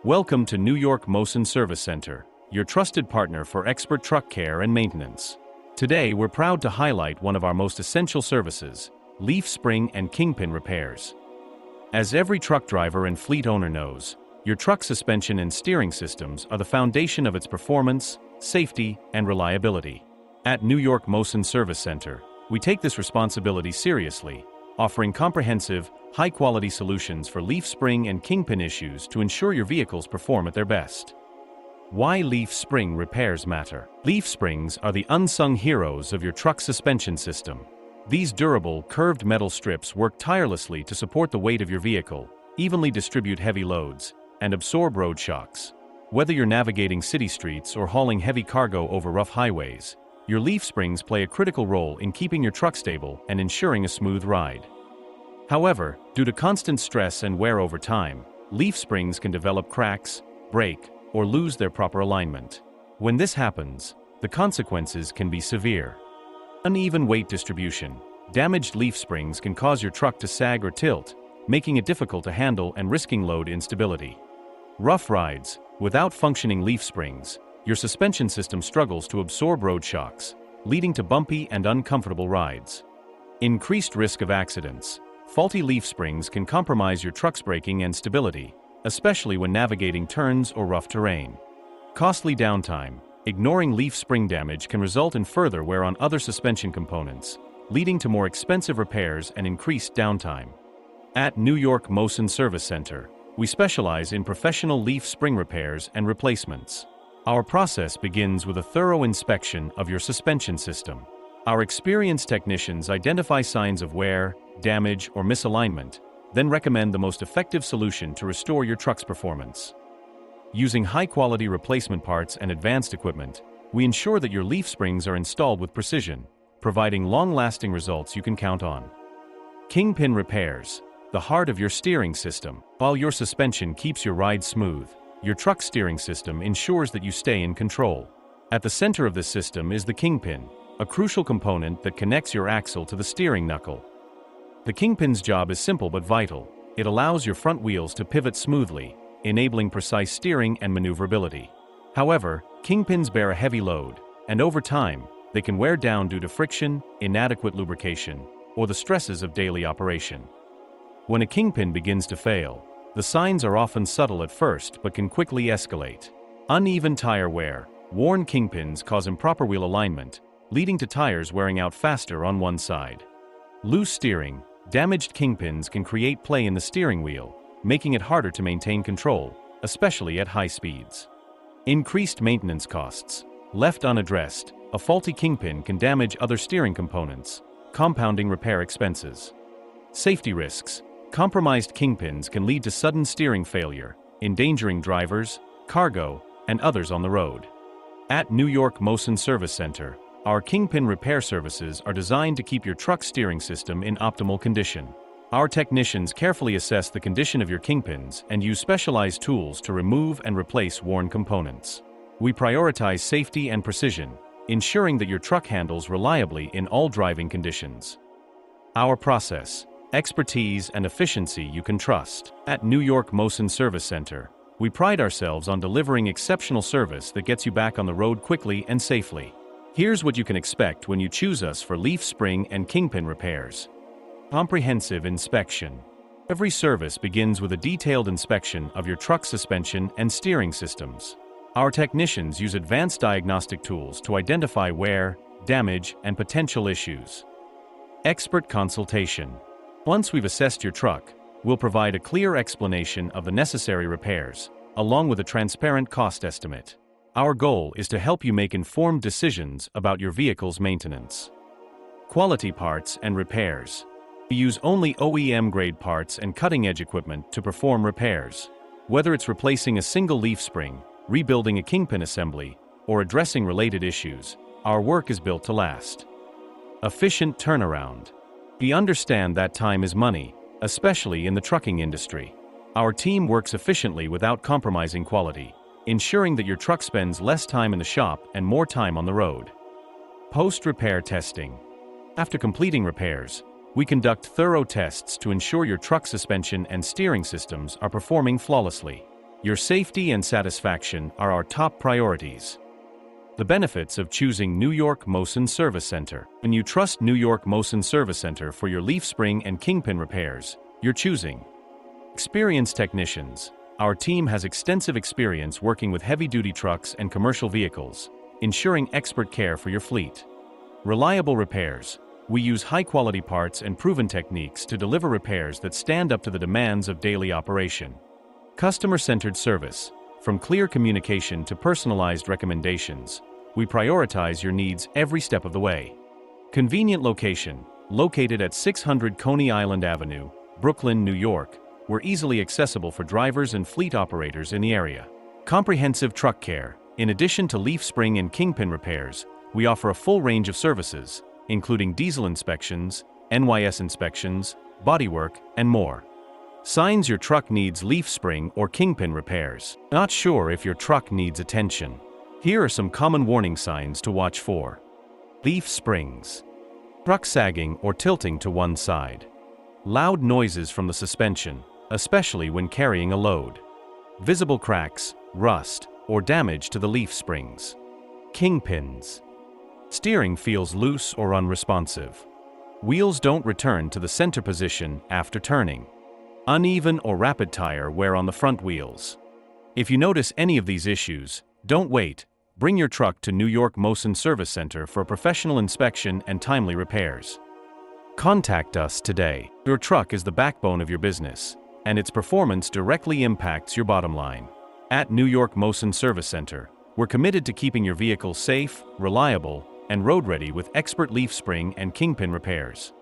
Welcome to NY Mohsan Service Center, your trusted partner for expert truck care and maintenance. Today we're proud to highlight one of our most essential services, leaf spring and kingpin repairs. As every truck driver and fleet owner knows, your truck suspension and steering systems are the foundation of its performance, safety, and reliability. At NY Mohsan Service Center, we take this responsibility seriously, offering comprehensive, high-quality solutions for leaf spring and kingpin issues to ensure your vehicles perform at their best. Why leaf spring repairs matter? Leaf springs are the unsung heroes of your truck suspension system. These durable, curved metal strips work tirelessly to support the weight of your vehicle, evenly distribute heavy loads, and absorb road shocks. Whether you're navigating city streets or hauling heavy cargo over rough highways, your leaf springs play a critical role in keeping your truck stable and ensuring a smooth ride. However, due to constant stress and wear over time, leaf springs can develop cracks, break, or lose their proper alignment. When this happens, the consequences can be severe. Uneven weight distribution. Damaged leaf springs can cause your truck to sag or tilt, making it difficult to handle and risking load instability. Rough rides. Without functioning leaf springs, your suspension system struggles to absorb road shocks, leading to bumpy and uncomfortable rides. Increased risk of accidents. Faulty leaf springs can compromise your truck's braking and stability, especially when navigating turns or rough terrain. Costly downtime. Ignoring leaf spring damage can result in further wear on other suspension components, leading to more expensive repairs and increased downtime. At NY Mohsan Service Center, we specialize in professional leaf spring repairs and replacements. Our process begins with a thorough inspection of your suspension system. Our experienced technicians identify signs of wear, damage, or misalignment, then recommend the most effective solution to restore your truck's performance. Using high-quality replacement parts and advanced equipment, we ensure that your leaf springs are installed with precision, providing long-lasting results you can count on. Kingpin repairs. The heart of your steering system. While your suspension keeps your ride smooth, your truck steering system ensures that you stay in control. At the center of this system is the kingpin, a crucial component that connects your axle to the steering knuckle. The kingpin's job is simple but vital. It allows your front wheels to pivot smoothly, enabling precise steering and maneuverability. However, kingpins bear a heavy load, and over time, they can wear down due to friction, inadequate lubrication, or the stresses of daily operation. When a kingpin begins to fail, the signs are often subtle at first but can quickly escalate. Uneven tire wear. Worn kingpins cause improper wheel alignment, leading to tires wearing out faster on one side. Loose steering. Damaged kingpins can create play in the steering wheel, making it harder to maintain control, especially at high speeds. Increased maintenance costs. Left unaddressed, a faulty kingpin can damage other steering components, compounding repair expenses. Safety risks. Compromised kingpins can lead to sudden steering failure, endangering drivers, cargo, and others on the road. At NY Mohsan Service Center, our kingpin repair services are designed to keep your truck steering system in optimal condition. Our technicians carefully assess the condition of your kingpins and use specialized tools to remove and replace worn components. We prioritize safety and precision, ensuring that your truck handles reliably in all driving conditions. Our process. Expertise and efficiency you can trust. At NY Mohsan Service Center, we pride ourselves on delivering exceptional service that gets you back on the road quickly and safely. Here's what you can expect when you choose us for leaf spring and kingpin repairs. Comprehensive inspection. Every service begins with a detailed inspection of your truck suspension and steering systems. Our technicians use advanced diagnostic tools to identify wear, damage, and potential issues. Expert consultation. Once we've assessed your truck, we'll provide a clear explanation of the necessary repairs, along with a transparent cost estimate. Our goal is to help you make informed decisions about your vehicle's maintenance. Quality parts and repairs. We use only OEM-grade parts and cutting-edge equipment to perform repairs. Whether it's replacing a single leaf spring, rebuilding a kingpin assembly, or addressing related issues, our work is built to last. Efficient turnaround. We understand that time is money, especially in the trucking industry. Our team works efficiently without compromising quality, ensuring that your truck spends less time in the shop and more time on the road. Post-repair testing. After completing repairs, we conduct thorough tests to ensure your truck suspension and steering systems are performing flawlessly. Your safety and satisfaction are our top priorities. The benefits of choosing New York Mohsan Service Center. When you trust New York Mohsan Service Center for your leaf spring and kingpin repairs, you're choosing experienced technicians. Our team has extensive experience working with heavy-duty trucks and commercial vehicles, ensuring expert care for your fleet. Reliable repairs. We use high-quality parts and proven techniques to deliver repairs that stand up to the demands of daily operation. Customer-centered service. From clear communication to personalized recommendations, we prioritize your needs every step of the way. Convenient location. Located at 600 Coney Island Avenue, Brooklyn, New York, we're easily accessible for drivers and fleet operators in the area. Comprehensive truck care. In addition to leaf spring and kingpin repairs, we offer a full range of services, including diesel inspections, NYS inspections, bodywork, and more. Signs your truck needs leaf spring or kingpin repairs. Not sure if your truck needs attention? Here are some common warning signs to watch for. Leaf springs. Truck sagging or tilting to one side. Loud noises from the suspension, especially when carrying a load. Visible cracks, rust, or damage to the leaf springs. Kingpins. Steering feels loose or unresponsive. Wheels don't return to the center position after turning. Uneven or rapid tire wear on the front wheels. If you notice any of these issues, don't wait. Bring your truck to New York Mohsan Service Center for a professional inspection and timely repairs. Contact us today. Your truck is the backbone of your business, and its performance directly impacts your bottom line. At New York Mohsan Service Center, we're committed to keeping your vehicle safe, reliable, and road-ready with expert leaf spring and kingpin repairs.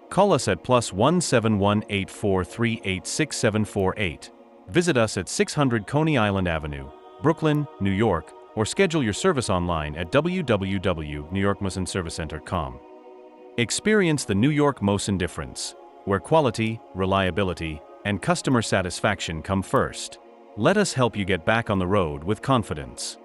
Call us at +1 71843866748. Visit us at 600 Coney Island Avenue, Brooklyn, New York, or schedule your service online at www.newyorkmohsanservicecenter.com. Experience the New York Mohsan difference, where quality, reliability, and customer satisfaction come first. Let us help you get back on the road with confidence.